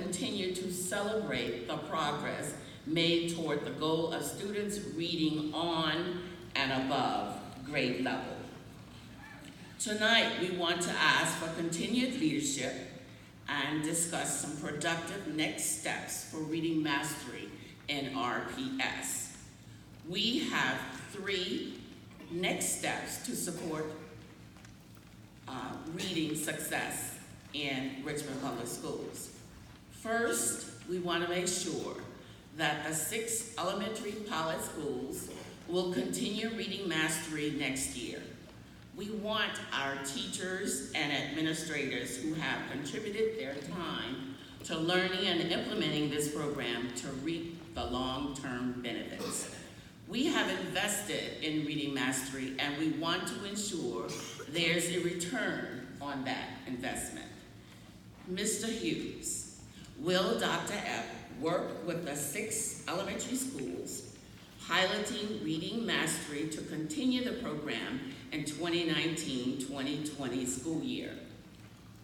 continue to celebrate the progress made toward the goal of students reading on and above grade level. Tonight, we want to ask for continued leadership and discuss some productive next steps for reading mastery in RPS. We have 3 next steps to support reading success in Richmond Public Schools. First, we want to make sure that the 6 elementary pilot schools will continue reading mastery next year. We want our teachers and administrators who have contributed their time to learning and implementing this program to reap the long-term benefits. We have invested in reading mastery, and we want to ensure there's a return on that investment. Mr. Hughes, will Dr. F work with the 6 elementary schools piloting reading mastery to continue the program in 2019-2020 school year?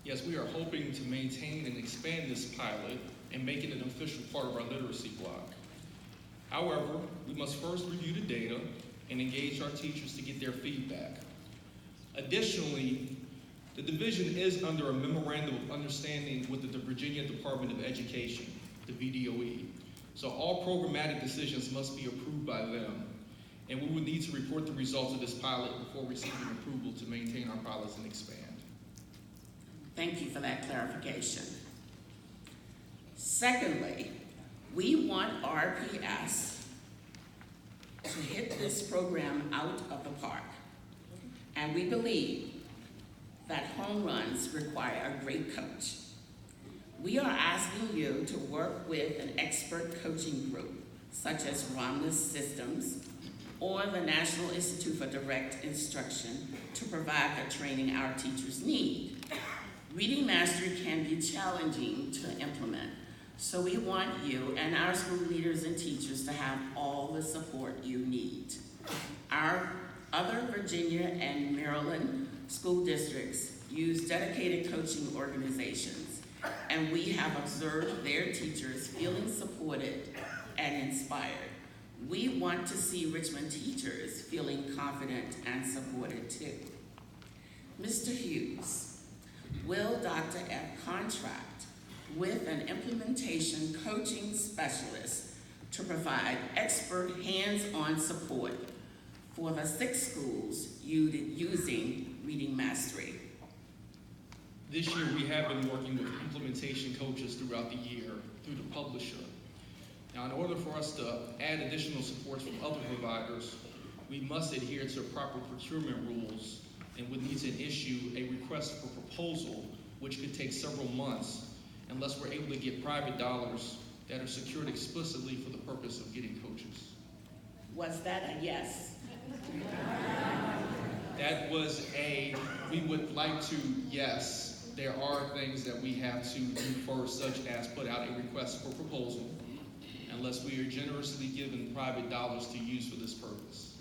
Yes, we are hoping to maintain and expand this pilot and make it an official part of our literacy block. However, we must first review the data and engage our teachers to get their feedback. Additionally, the division is under a memorandum of understanding with the Virginia Department of Education, the VDOE. So all programmatic decisions must be approved by them, and we would need to report the results of this pilot before receiving approval to maintain our pilots and expand. Thank you for that clarification. Secondly, we want RPS to hit this program out of the park, and we believe that home runs require a great coach. We are asking you to work with an expert coaching group, such as Romulus Systems or the National Institute for Direct Instruction, to provide the training our teachers need. Reading mastery can be challenging to implement, so we want you and our school leaders and teachers to have all the support you need. Our other Virginia and Maryland school districts use dedicated coaching organizations, and we have observed their teachers feeling supported and inspired. We want to see Richmond teachers feeling confident and supported too. Mr. Hughes, will Dr. F contract with an implementation coaching specialist to provide expert hands-on support for the 6 schools using reading mastery? This year, we have been working with implementation coaches throughout the year through the publisher. Now, in order for us to add additional supports from other providers, we must adhere to proper procurement rules and would need to issue a request for proposal, which could take several months unless we're able to get private dollars that are secured explicitly for the purpose of getting coaches. Was that a yes? That was we would like to, yes. There are things that we have to do first, such as put out a request for proposal, unless we are generously given private dollars to use for this purpose.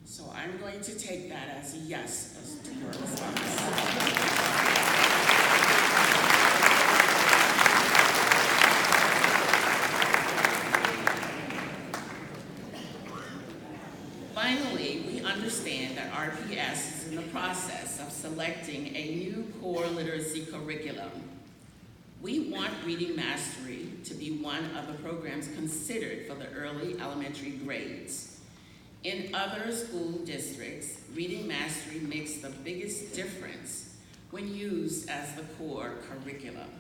So I'm going to take that as a yes as to your response. Finally, we understand that RPS is in the process of selecting a new core literacy curriculum. We want reading mastery to be one of the programs considered for the early elementary grades. In other school districts, reading mastery makes the biggest difference when used as the core curriculum.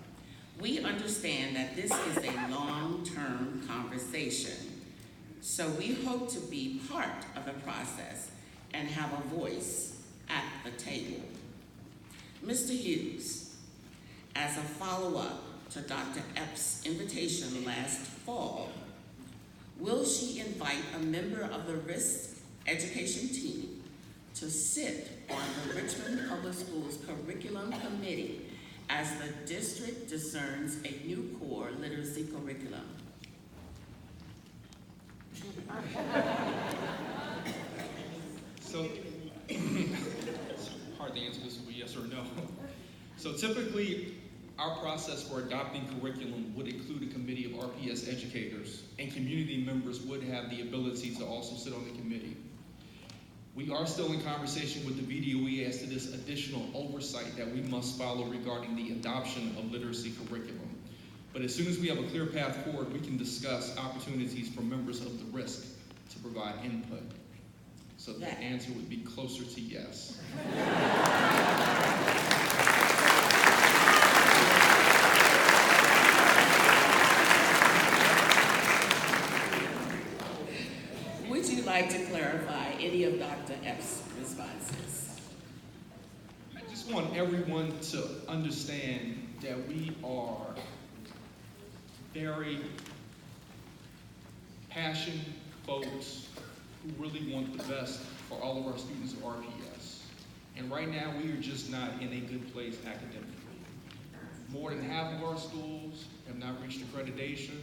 We understand that this is a long-term conversation, so we hope to be part of the process and have a voice at the table. Mr. Hughes, as a follow-up to Dr. Epps' invitation last fall, will she invite a member of the RISC education team to sit on the Richmond Public Schools Curriculum Committee as the district discerns a new core literacy curriculum? So, it's hard to answer this with yes or no. So typically, our process for adopting curriculum would include RPS educators and community members would have the ability to also sit on the committee. We are still in conversation with the VDOE as to this additional oversight that we must follow regarding the adoption of literacy curriculum. But as soon as we have a clear path forward, we can discuss opportunities for members of the RISC to provide input. So the answer would be closer to yes. Would you like to clarify any of Dr. F's responses? I just want everyone to understand that we are very passionate folks who really want the best for all of our students at RPS. And right now, we are just not in a good place academically. More than half of our schools have not reached accreditation.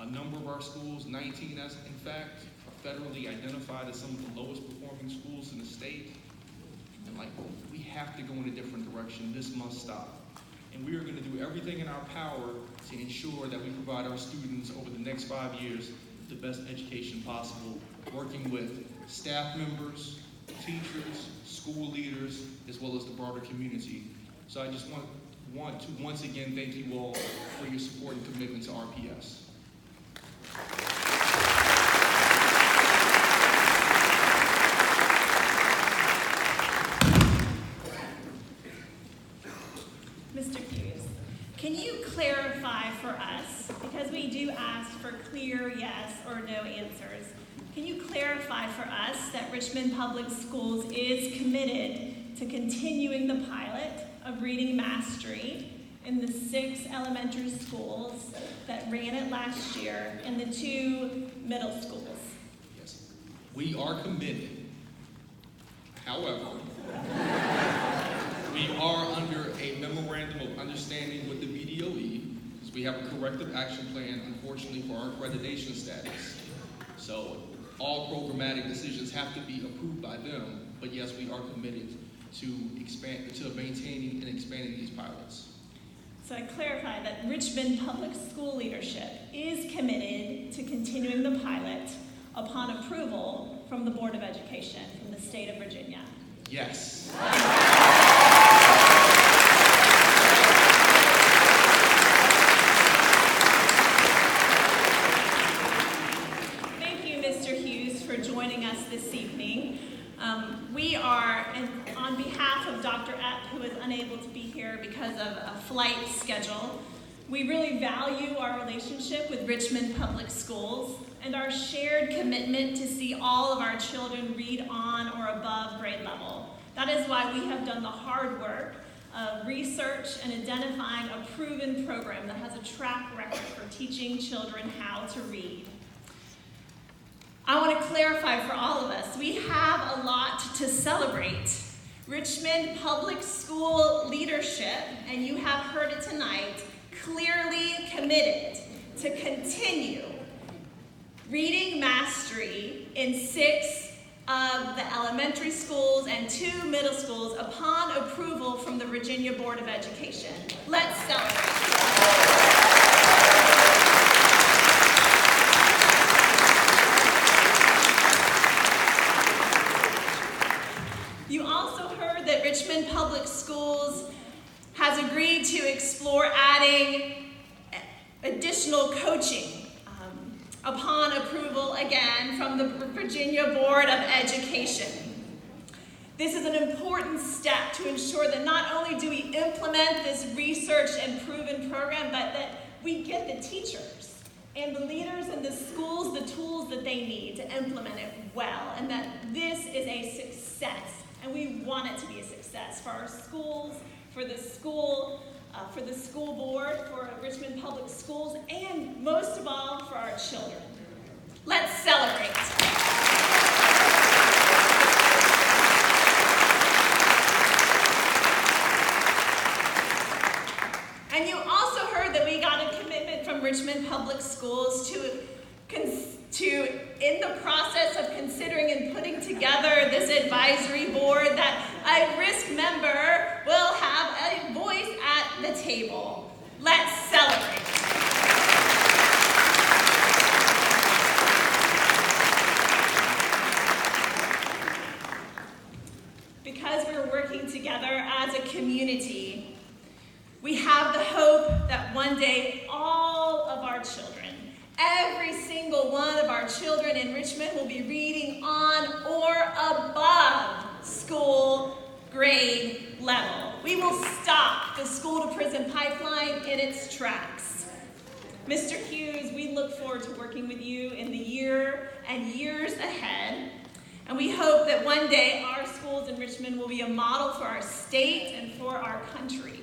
A number of our schools, 19 as in fact, are federally identified as some of the lowest performing schools in the state. And we have to go in a different direction. This must stop. And we are going to do everything in our power to ensure that we provide our students over the next 5 years the best education possible, working with staff members, teachers, school leaders, as well as the broader community. So I just want to once again thank you all for your support and commitment to RPS. Mr. Hughes, can you clarify for us, because we do ask for clear yes or no answers, can you clarify for us that Richmond Public Schools is committed to continuing the pilot of reading mastery in the 6 elementary schools that ran it last year and the 2 middle schools? Yes, we are committed. However, we are under a memorandum of understanding with the VDOE, because we have a corrective action plan, unfortunately, for our accreditation status. So all programmatic decisions have to be approved by them, but yes, we are committed to maintaining and expanding these pilots. So I clarify that Richmond Public School leadership is committed to continuing the pilot upon approval from the Board of Education from the state of Virginia. Yes. Thank you, Mr. Hughes, for joining us this evening. We are, and on behalf of Dr. Epp, who is unable to be here because of a flight schedule, we really value our relationship with Richmond Public Schools and our shared commitment to see all of our children read on or above grade level. That is why we have done the hard work of research and identifying a proven program that has a track record for teaching children how to read. I want to clarify for all of us, we have a lot to celebrate. Richmond Public School leadership, and you have heard it tonight, clearly committed to continue reading mastery in 6 of the elementary schools and 2 middle schools upon approval from the Virginia Board of Education. Let's celebrate. You also heard that Richmond Public Schools has agreed to explore adding additional coaching upon approval, again, from the Virginia Board of Education. This is an important step to ensure that not only do we implement this research and proven program, but that we get the teachers and the leaders in the schools the tools that they need to implement it well, and that this is a success. And we want it to be a success for our schools, for the school board, for Richmond Public Schools, and most of all, for our children. Let's celebrate. And you also heard that we got a commitment from Richmond Public Schools to, in the process of considering and putting together this advisory board, that a RISC member will have a voice at the table. Let's celebrate. one day all of our children, every single one of our children in Richmond will be reading on or above school grade level. We will stop the school-to-prison pipeline in its tracks. Mr. Hughes, we look forward to working with you in the year and years ahead. And we hope that one day our schools in Richmond will be a model for our state and for our country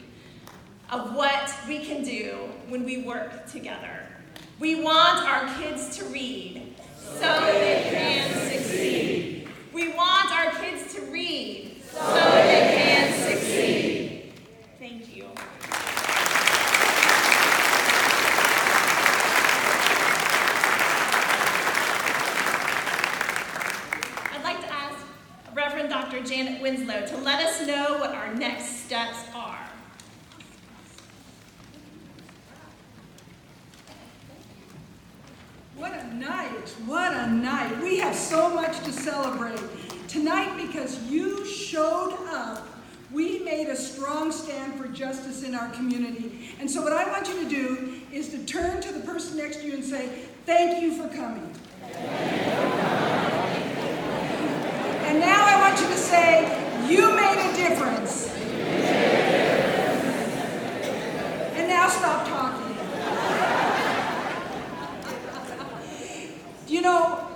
of what we can do when we work together. We want our kids to read so they can succeed. We want our kids to read so they can succeed. Thank you. I'd like to ask Reverend Dr. Janet Winslow to let us know what our next steps are. What a night, what a night. We have so much to celebrate. Tonight, because you showed up, we made a strong stand for justice in our community. And so what I want you to do is to turn to the person next to you and say, thank you for coming. And now I want you to say, you made a difference. And now stop talking. You know,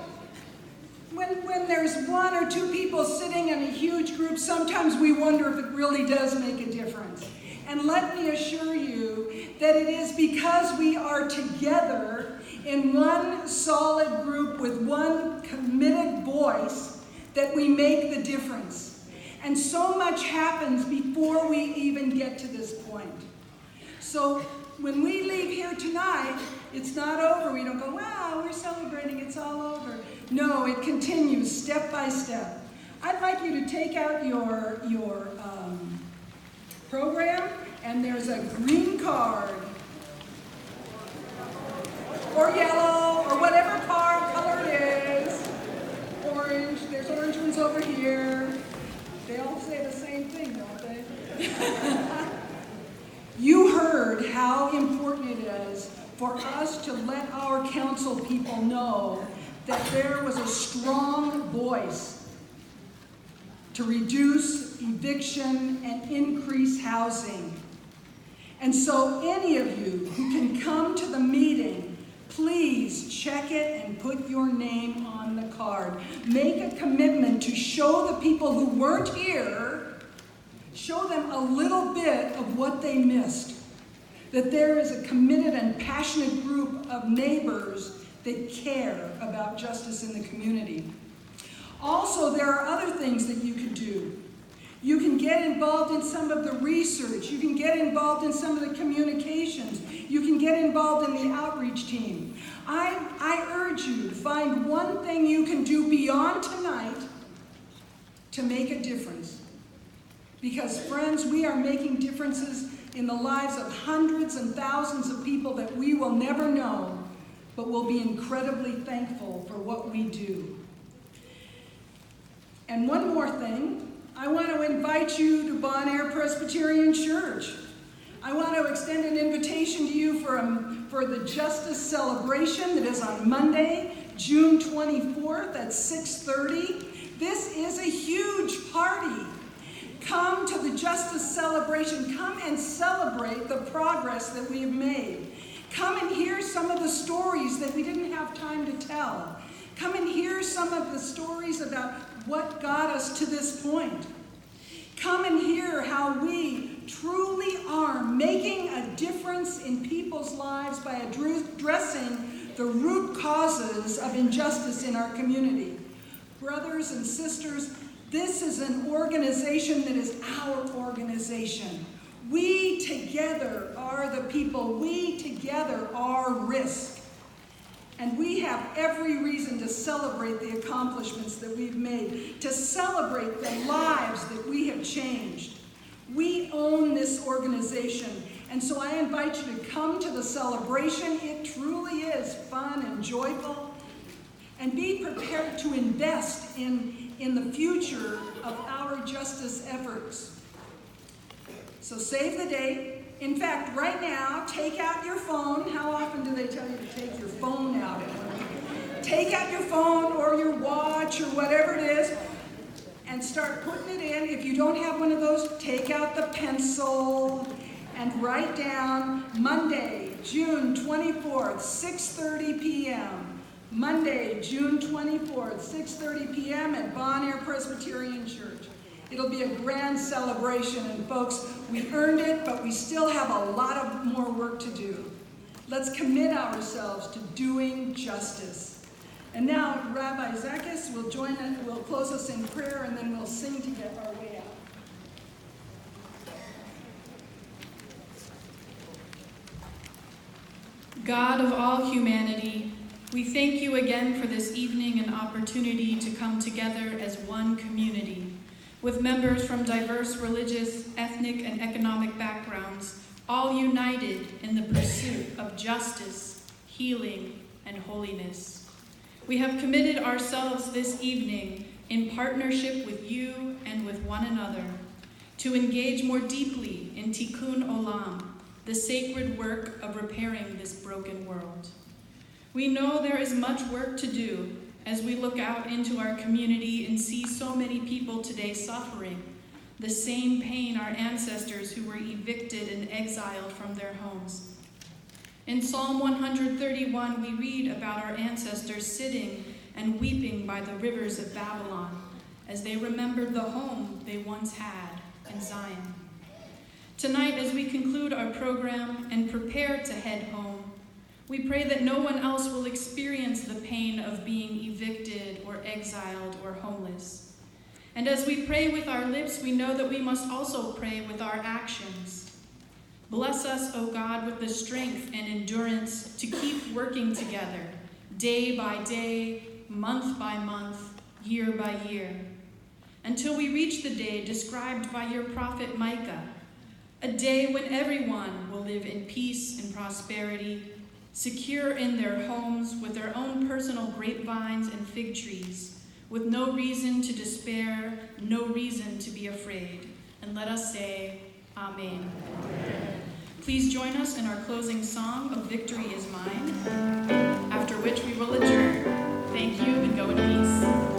when there's one or two people sitting in a huge group, sometimes we wonder if it really does make a difference. And let me assure you that it is because we are together in one solid group with one committed voice that we make the difference. And so much happens before we even get to this point. So when we leave here tonight, it's not over. We don't go, wow, we're celebrating, it's all over. No, it continues step by step. I'd like you to take out your program, and there's a green card, or yellow, or whatever color it is. Orange, there's orange ones over here. They all say the same thing, don't they? You heard how important it is for us to let our council people know that there was a strong voice to reduce eviction and increase housing. And so any of you who can come to the meeting, please check it and put your name on the card. Make a commitment to show the people who weren't here, show them a little bit of what they missed. That there is a committed and passionate group of neighbors that care about justice in the community. Also, there are other things that you can do. You can get involved in some of the research. You can get involved in some of the communications. You can get involved in the outreach team. I urge you to find one thing you can do beyond tonight to make a difference. Because, friends, we are making differences in the lives of hundreds and thousands of people that we will never know, but will be incredibly thankful for what we do. And one more thing, I want to invite you to Bon Air Presbyterian Church. I want to extend an invitation to you for the Justice Celebration that is on Monday, June 24th at 6:30. This is a huge party. Come to the Justice Celebration. Come and celebrate the progress that we have made. Come and hear some of the stories that we didn't have time to tell. Come and hear some of the stories about what got us to this point. Come and hear how we truly are making a difference in people's lives by addressing the root causes of injustice in our community. Brothers and sisters, this is an organization that is our organization. We together are the people. We together are RISC. And we have every reason to celebrate the accomplishments that we've made, to celebrate the lives that we have changed. We own this organization. And so I invite you to come to the celebration. It truly is fun and joyful. And be prepared to invest in the future of our justice efforts. So save the date. In fact, right now, take out your phone. How often do they tell you to take your phone out? Take out your phone or your watch or whatever it is and start putting it in. If you don't have one of those, take out the pencil and write down Monday, June 24th, 6:30 p.m. Monday, June 24th, 6:30 p.m. at Bon Air Presbyterian Church. It'll be a grand celebration, and folks, we earned it, but we still have a lot of more work to do. Let's commit ourselves to doing justice. And now Rabbi Zakis will will close us in prayer, and then we'll sing to get our way out. God of all humanity, we thank you again for this evening and opportunity to come together as one community, with members from diverse religious, ethnic, and economic backgrounds, all united in the pursuit of justice, healing, and holiness. We have committed ourselves this evening in partnership with you and with one another to engage more deeply in Tikkun Olam, the sacred work of repairing this broken world. We know there is much work to do as we look out into our community and see so many people today suffering the same pain our ancestors who were evicted and exiled from their homes. In Psalm 131, we read about our ancestors sitting and weeping by the rivers of Babylon as they remembered the home they once had in Zion. Tonight, as we conclude our program and prepare to head home, we pray that no one else will experience the pain of being evicted or exiled or homeless. And as we pray with our lips, we know that we must also pray with our actions. Bless us, O God, with the strength and endurance to keep working together, day by day, month by month, year by year, until we reach the day described by your prophet Micah, a day when everyone will live in peace and prosperity, secure in their homes with their own personal grapevines and fig trees, with no reason to despair, no reason to be afraid. And let us say, Amen. Amen. Please join us in our closing song of Victory is Mine, after which we will adjourn. Thank you, and go in peace.